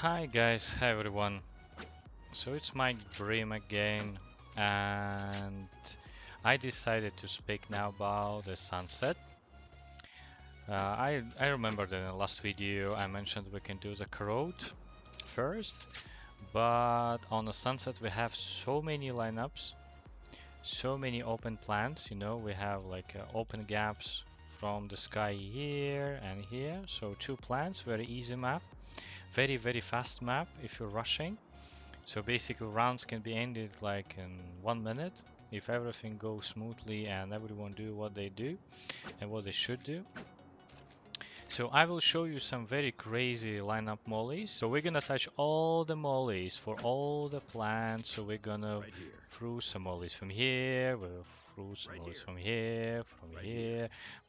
Hi guys, hi everyone. So it's Mike Brim again, and I decided to speak now about the sunset. I remember that in the last video I mentioned we can do the crowd first, but on the sunset we have so many lineups, so many open plans. We have like open gaps from the sky here and here. So two plans, very easy map, very fast map if you're rushing. So basically rounds can be ended like in 1 minute if everything goes smoothly and everyone do what they do and what they should do. So I will show you some very crazy lineup mollies. So we're gonna touch all the mollies for all the plants. So we're gonna throw some mollies from here, we'll throw some mollies from here,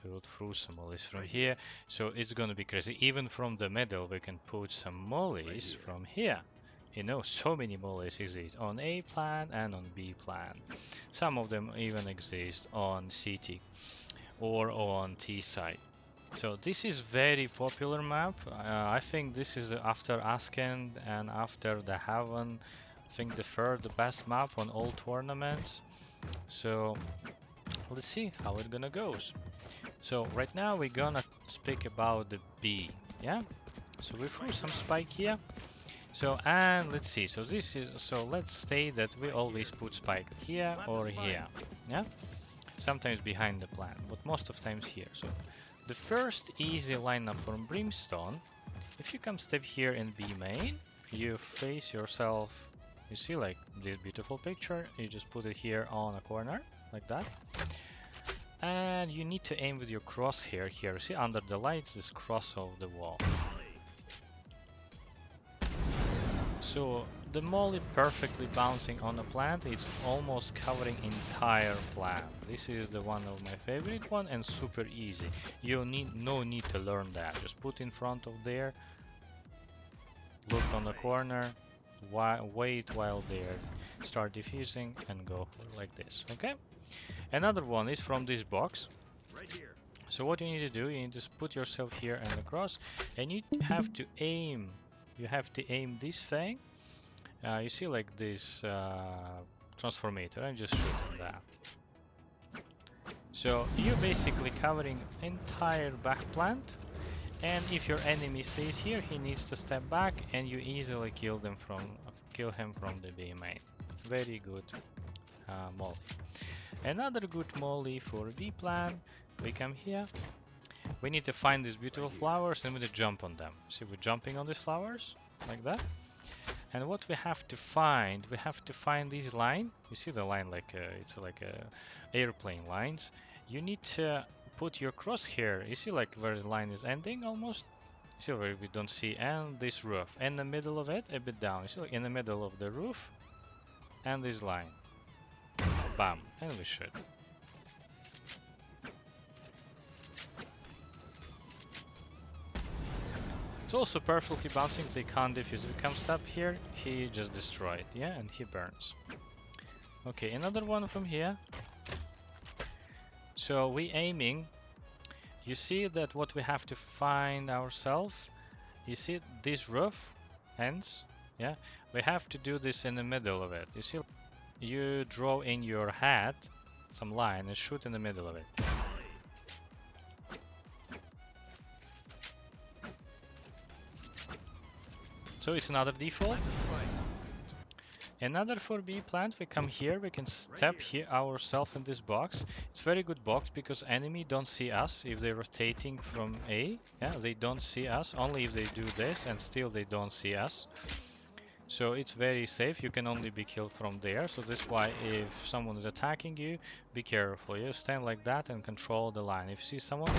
we will throw some mollies from here. So it's gonna be crazy. Even from the middle we can put some mollies from here. So many mollies exist on A plan and on B plan. Some of them even exist on CT or on T side. So this is very popular map. I think this is after Asken and after the Haven, I think the third best map on all tournaments. So let's see how it gonna goes. So right now we're gonna speak about the B. Yeah. So we threw some spike here. So and let's see. So let's say that we always put spike here or here. Yeah. Sometimes behind the plan, but most of times here. So the first easy lineup from Brimstone, if you come step here in B main, you face yourself, you see like this beautiful picture, you just put it here on a corner, like that. And you need to aim with your crosshair here, see under the lights, this cross of the wall. So the molly perfectly bouncing on the plant, it's almost covering entire plant. This is the one of my favorite one and super easy. You need no need to learn that. Just put in front of there, look on the corner, wait while they're start diffusing and go like this. Okay. Another one is from this box. So what you need to do, you need to put yourself here and across, and you have to aim. You have to aim this thing. You see like this transformator and just shoot on that. So you're basically covering entire back plant, and if your enemy stays here, he needs to step back and you easily kill him from the B main. Very good molly. Another good molly for B plan, we come here. We need to find these beautiful flowers and we need to jump on them. See, we're jumping on these flowers like that. And what we have to find this line. You see the line like it's like airplane lines. You need to put your crosshair. You see like where the line is ending almost. You see where we don't see, and this roof. In the middle of it, a bit down. You see like in the middle of the roof, and this line. Bam, and we shoot. It's also perfectly bouncing, they can't defuse. If he comes up here, he just destroyed, yeah, and he burns. Okay, another one from here. So we aiming. You see that what we have to find ourselves. You see this roof ends, yeah. We have to do this in the middle of it. You see, you draw in your hat some line and shoot in the middle of it. So it's another default. Another for B plant, we come here, we can step here ourselves in this box. It's very good box because enemy don't see us if they're rotating from A. Yeah, they don't see us, only if they do this and still they don't see us. So it's very safe, you can only be killed from there. So that's why if someone is attacking you, be careful. You stand like that and control the line. If you see someone,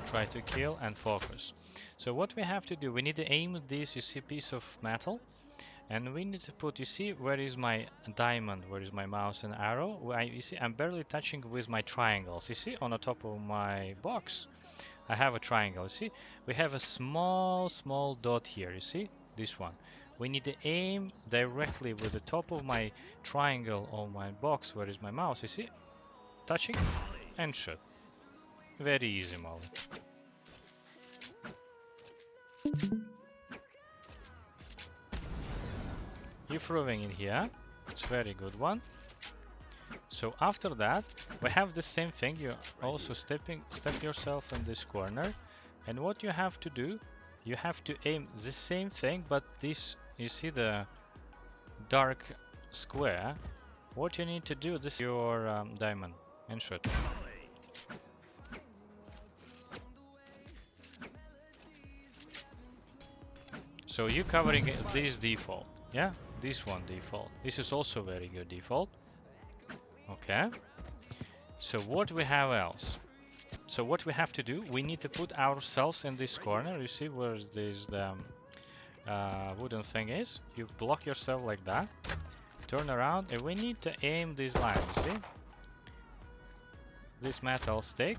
try to kill and focus. So what we have to do, we need to aim at this, you see piece of metal. And we need to put, you see, where is my diamond, where is my mouse and arrow? You see, I'm barely touching with my triangles. You see, on the top of my box, I have a triangle. You see, we have a small dot here. You see, this one. We need to aim directly with the top of my triangle on my box. Where is my mouse? You see, touching and shoot. Very easy, Molly. Keep throwing in here. It's very good one. So after that, we have the same thing. You also step yourself in this corner, and what you have to do, you have to aim the same thing, but this, you see the dark square. What you need to do, this is your diamond, and shoot. So you covering this default, yeah, this one default. This is also very good default. Okay. So what we have else? So what we have to do, we need to put ourselves in this corner. You see where this wooden thing is? You block yourself like that. Turn around, and we need to aim this line. You see? This metal stick,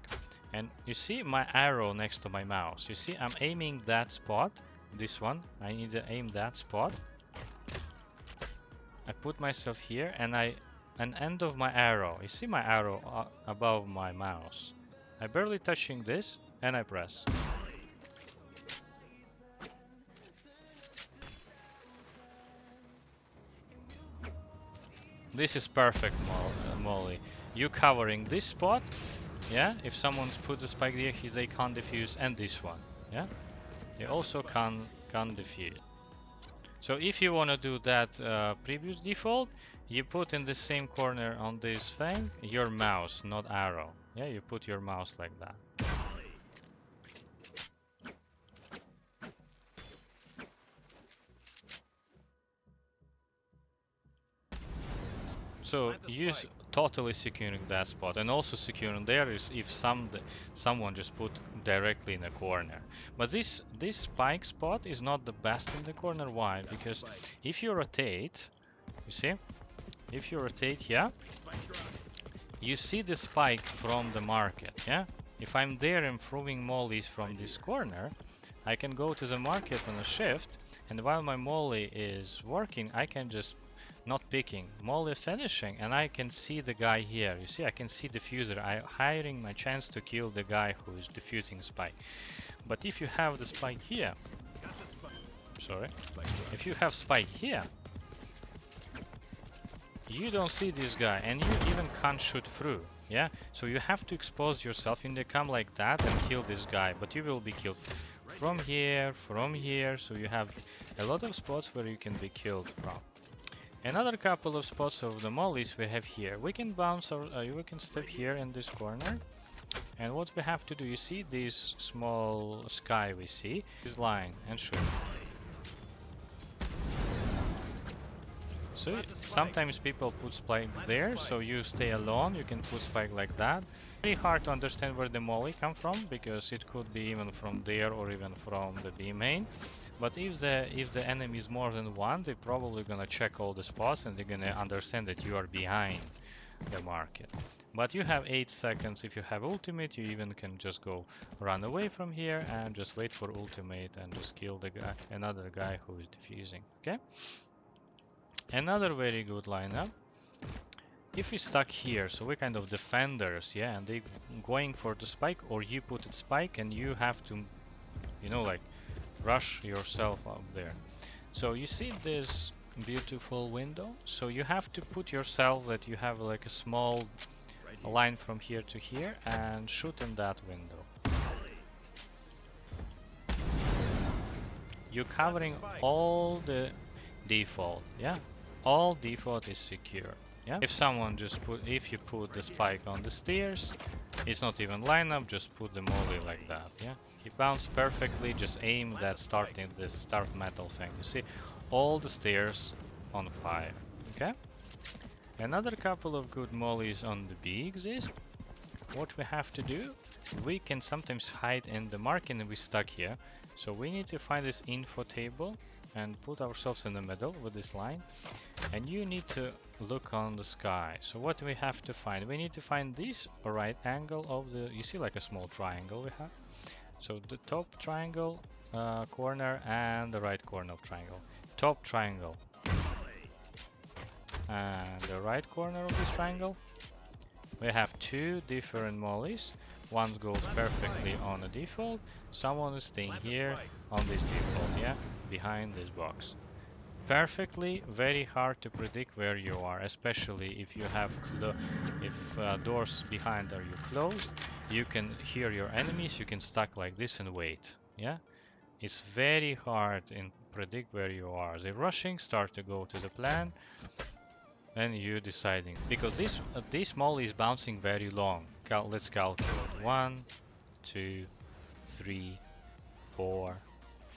and you see my arrow next to my mouse. You see, I'm aiming that spot. This one, I need to aim that spot. I put myself here, and an end of my arrow. You see my arrow above my mouse. I barely touching this, and I press. This is perfect, Molly. You covering this spot, yeah? If someone's put the spike there, they can't defuse, and this one, yeah? They also can't defuse. So if you want to do that previous default, you put in the same corner on this thing your mouse, not arrow. Yeah, you put your mouse like that. So use totally securing that spot, and also securing there is if someone just put directly in a corner. But this spike spot is not the best in the corner. Why? Because if you rotate, you see, if you rotate here, you see the spike from the market. Yeah. If I'm there and throwing mollies from this corner, I can go to the market on a shift, and while my molly is working, I can just not picking, molly finishing, and I can see the guy here. You see, I can see diffuser. I'm hiring my chance to kill the guy who is defusing spike. But if you have the spike here, sorry, if you have spike here, you don't see this guy, and you even can't shoot through. Yeah, so you have to expose yourself, and they come like that and kill this guy, but you will be killed from here, so you have a lot of spots where you can be killed from. Another couple of spots of the mollies we have here. We can bounce, or we can step here in this corner, and what we have to do, you see this small sky we see, this line, and shoot. So sometimes people put spike there, so you stay alone, you can put spike like that. Very hard to understand where the molly come from, because it could be even from there or even from the B main. But if the enemy is more than one, they're probably gonna check all the spots, and they're gonna understand that you are behind the market. But you have 8 seconds. If you have ultimate, you even can just go run away from here and just wait for ultimate and just kill the guy, another guy who is defusing. Okay. Another very good lineup. If we stuck here, so we're kind of defenders, yeah, and they going for the spike, or you put it spike and you have to, you know, like rush yourself up there. So you see this beautiful window, so you have to put yourself that you have like a small line from here to here and shoot in that window. You're covering all the default, yeah, all default is secure. Yeah, if someone just if you put the spike on the stairs, it's not even lineup, just put the molly like that. Yeah, he bounced perfectly, just aim that start metal thing. You see all the stairs on fire. Okay, another couple of good mollies on the B exist. What we have to do, we can sometimes hide in the market and we stuck here, so we need to find this info table and put ourselves in the middle with this line, and you need to look on the sky. So what do we have to find? We need to find this right angle of the, you see like a small triangle we have, so the top triangle corner and the right corner of triangle. Top triangle and the right corner of this triangle, we have two different mollies. One goes perfectly on a default, someone is staying here on this default, yeah, behind this box. perfectly very hard to predict where you are, especially if you have doors behind are you closed. You can hear your enemies, you can stuck like this and wait. Yeah, it's very hard in predict where you are. They're rushing, start to go to the plan, and you deciding because this molly is bouncing very long. Let's calculate 1, 2, 3, 4,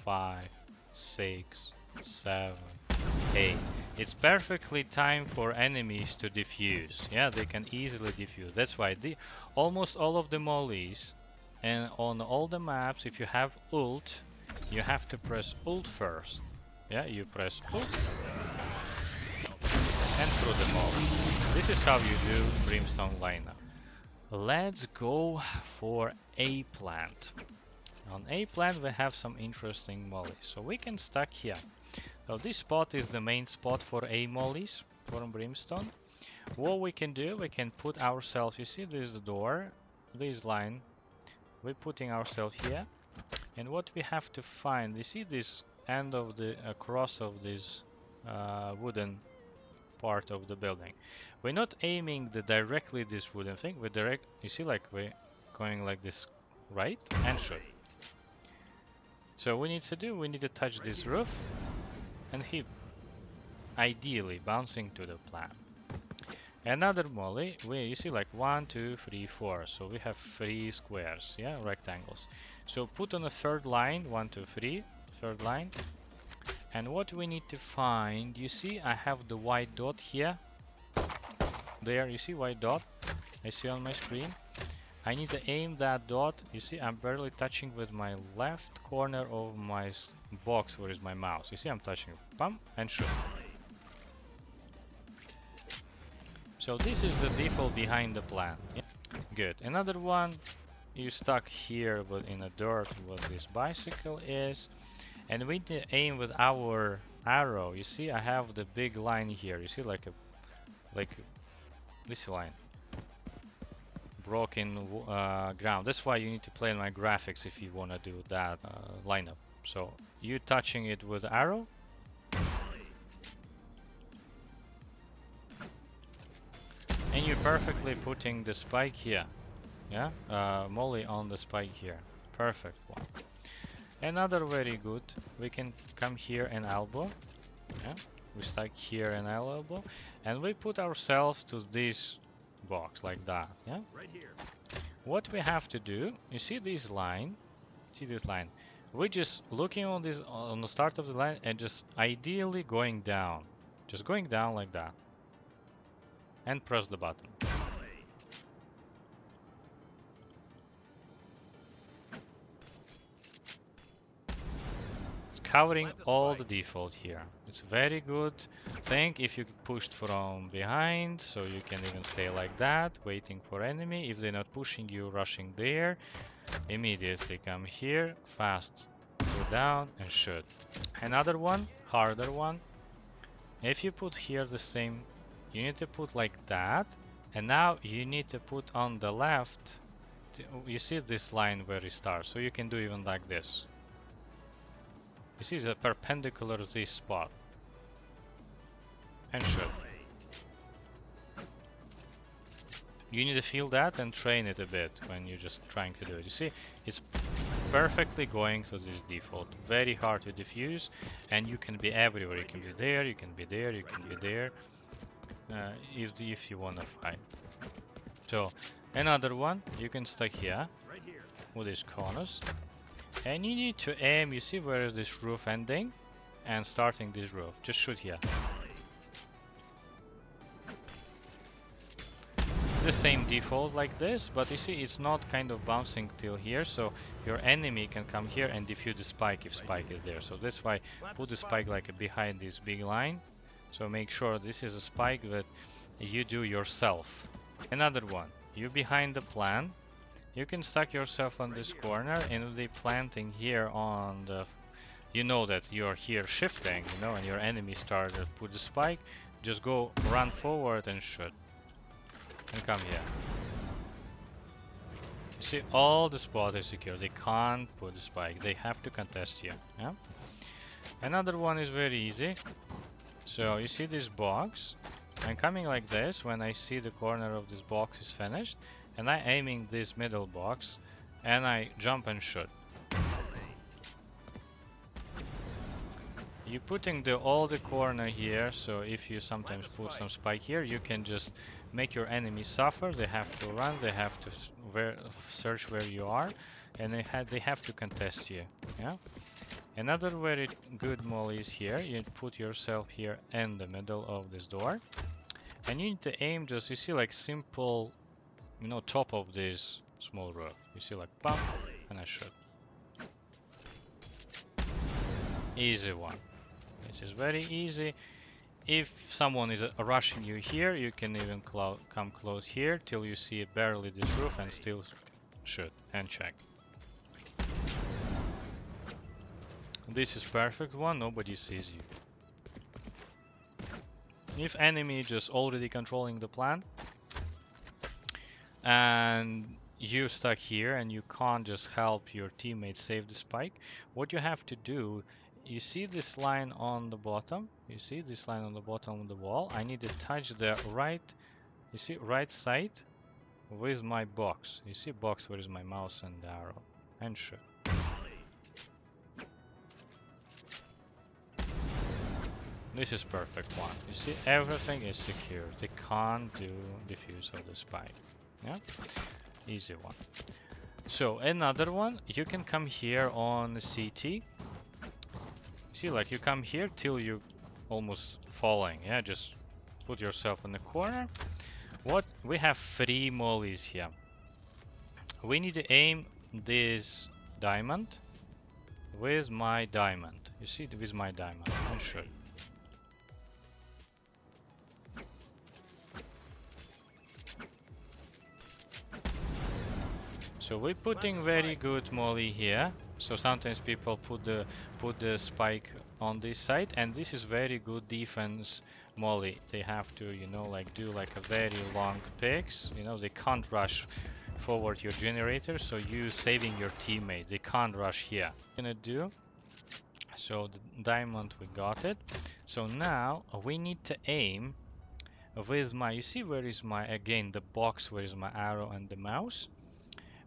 5, 6, 7, 8. It's perfectly time for enemies to defuse. Yeah, they can easily defuse. That's why almost all of the mollies and on all the maps, if you have ult, you have to press ult first. Yeah, you press ult and through the molly. This is how you do Brimstone lineup. Let's go for A plant. On A plant we have some interesting mollies, so we can stack here. So this spot is the main spot for A mollies from Brimstone. What we can do, we can put ourselves, you see this door, this line, we're putting ourselves here. And what we have to find, you see this end of the cross of this wooden part of the building. We're not aiming directly this wooden thing, you see like we're going like this, right, and shoot. So we need to touch this roof and hit, ideally bouncing to the plan. Another molly, you see like 1, 2, 3, 4, so we have 3 squares, yeah, rectangles. So put on a third line, 1, 2, 3, third line. And what we need to find, you see I have the white dot here. There, you see white dot, I see on my screen. I need to aim that dot. You see I'm barely touching with my left corner of my box where is my mouse. You see I'm touching, pump and shoot. So this is the default behind the plan. Yeah. Good. Another one, you stuck here but in the dirt what this bicycle is. And we need to aim with our arrow. You see I have the big line here. You see like this line. Broken ground. That's why you need to play in my graphics if you want to do that lineup. So you touching it with arrow. And you're perfectly putting the spike here. Yeah, molly on the spike here. Perfect one. Another very good. We can come here and elbow. Yeah, we stack here and elbow, and we put ourselves to this box like that. Yeah. Right here. What we have to do, you see this line? See this line? We're just looking on this on the start of the line and just ideally going down, just going down like that, and press the button. Covering all the default here. It's very good thing if you pushed from behind, so you can even stay like that, waiting for enemy. If they're not pushing you, rushing there, immediately come here, fast, go down and shoot. Another one, harder one. If you put here the same, you need to put like that, and now you need to put on the left. You see this line where it starts, so you can do even like this. You see the perpendicular to this spot. And shoot. You need to feel that and train it a bit when you're just trying to do it. You see, it's perfectly going to this default. Very hard to diffuse, and you can be everywhere. You can be there, you can be there, you can be there. If you want to fight. So, another one, you can stack here with these corners. And you need to aim, you see where is this roof ending and starting this roof. Just shoot here. The same default like this, but you see it's not kind of bouncing till here, so your enemy can come here and defuse the spike if spike is there. So that's why put the spike like behind this big line. So make sure this is a spike that you do yourself. Another one, you behind the plan. You can stack yourself on this corner and the planting here on the, you know that you're here shifting, you know, and your enemy started put the spike, just go run forward and shoot. And come here. You see all the spot is secure, they can't put the spike, they have to contest here. Yeah. Another one is very easy. So you see this box. I'm coming like this when I see the corner of this box is finished, and I'm aiming this middle box, and I jump and shoot. You're putting all the corner here, so if you sometimes put some spike here, you can just make your enemy suffer. They have to run, they have to search where you are, and they have to contest you. Yeah. Another very good molly is here. You put yourself here in the middle of this door, and you need to aim just, you see, like simple, you know, top of this small roof. You see, like bump, and I shoot. Easy one. This is very easy. If someone is rushing you here, you can even come close here till you see barely this roof and still shoot and check. This is perfect one, nobody sees you. If enemy just already controlling the plan and you stuck here and you can't just help your teammate save the spike, what you have to do, you see this line on the bottom, you see this line on the bottom of the wall, I need to touch the right, you see, right side with my box. You see box where is my mouse and the arrow, and shoot. This is perfect one. You see, everything is secure. They can't do defuse of the spike. Yeah, easy one. So another one, you can come here on the CT. See, like you come here till you almost falling. Yeah, just put yourself in the corner. What we have 3 mollies here. We need to aim this diamond with my diamond. You see, with my diamond, and shoot. So we're putting very good molly here. So sometimes people put the spike on this side, and this is very good defense molly. They have to, you know, like do like a very long picks. You know, they can't rush forward your generator, so you saving your teammate. They can't rush here. Gonna do. So the diamond, we got it. So now we need to aim with my, you see where is my, again, the box, where is my arrow and the mouse.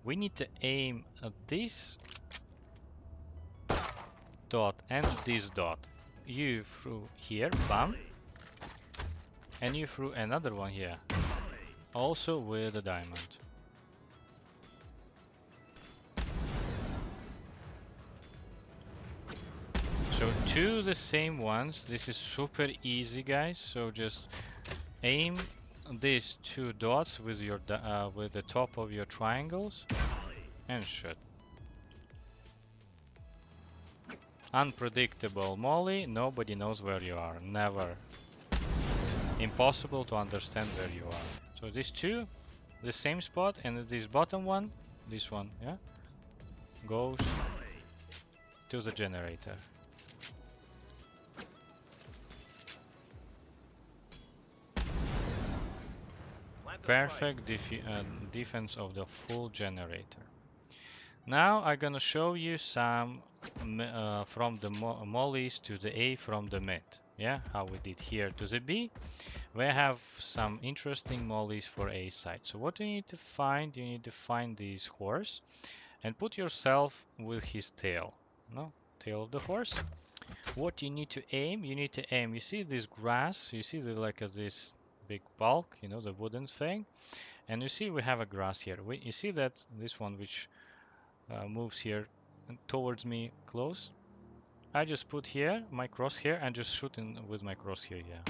We need to aim at this dot and this dot. You threw here, bam, and you threw another one here, also with a diamond. So 2 the same ones. This is super easy, guys. So just aim these 2 dots with your with the top of your triangles and shoot. Unpredictable molly, nobody knows where you are, never. Impossible to understand where you are. So these 2, the same spot, and this bottom one, this one, yeah, goes to the generator. Perfect defense of the full generator. Now I'm gonna show you some from the mollies to the A from the mid. Yeah, how we did here to the B. We have some interesting mollies for A side. So what you need to find, you need to find this horse and put yourself with his tail. No, tail of the horse. What you need to aim, you see this grass, you see like this big bulk, you know, the wooden thing, and you see we have a grass here. You see that this one which moves here towards me close. I just put here my crosshair and just shoot in with my crosshair. Yeah.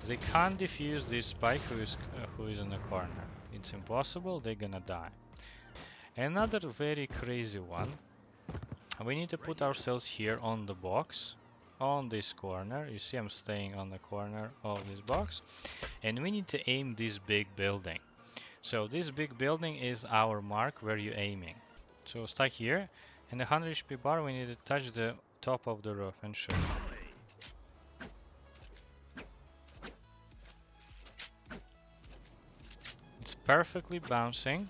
They can't defuse this spike who is in the corner. It's impossible. They're gonna die. Another very crazy one. We need to put ourselves here on the box, on this corner. You see I'm staying on the corner of this box, and we need to aim this big building. So this big building is our mark where you're aiming. So stuck here, and the 100 HP bar, we need to touch the top of the roof and shoot. It's perfectly bouncing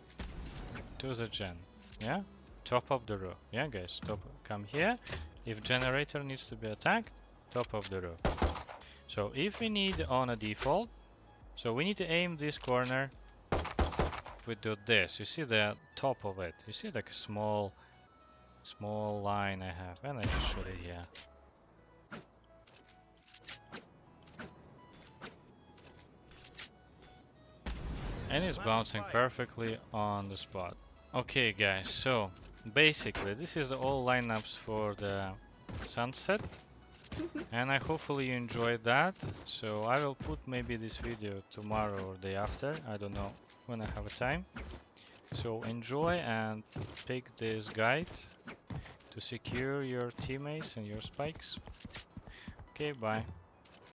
to the gen. Yeah, top of the row. Yeah, guys, come here. If generator needs to be attacked, top of the row. So if we need on a default, so we need to aim this corner. We do this. You see the top of it. You see like a small line I have, and I just shoot it here. And it's bouncing perfectly on the spot. Okay guys, so basically this is all lineups for the sunset. And I hopefully you enjoyed that. So I will put maybe this video tomorrow or day after. I don't know when I have a time. So enjoy and pick this guide to secure your teammates and your spikes. Okay, bye.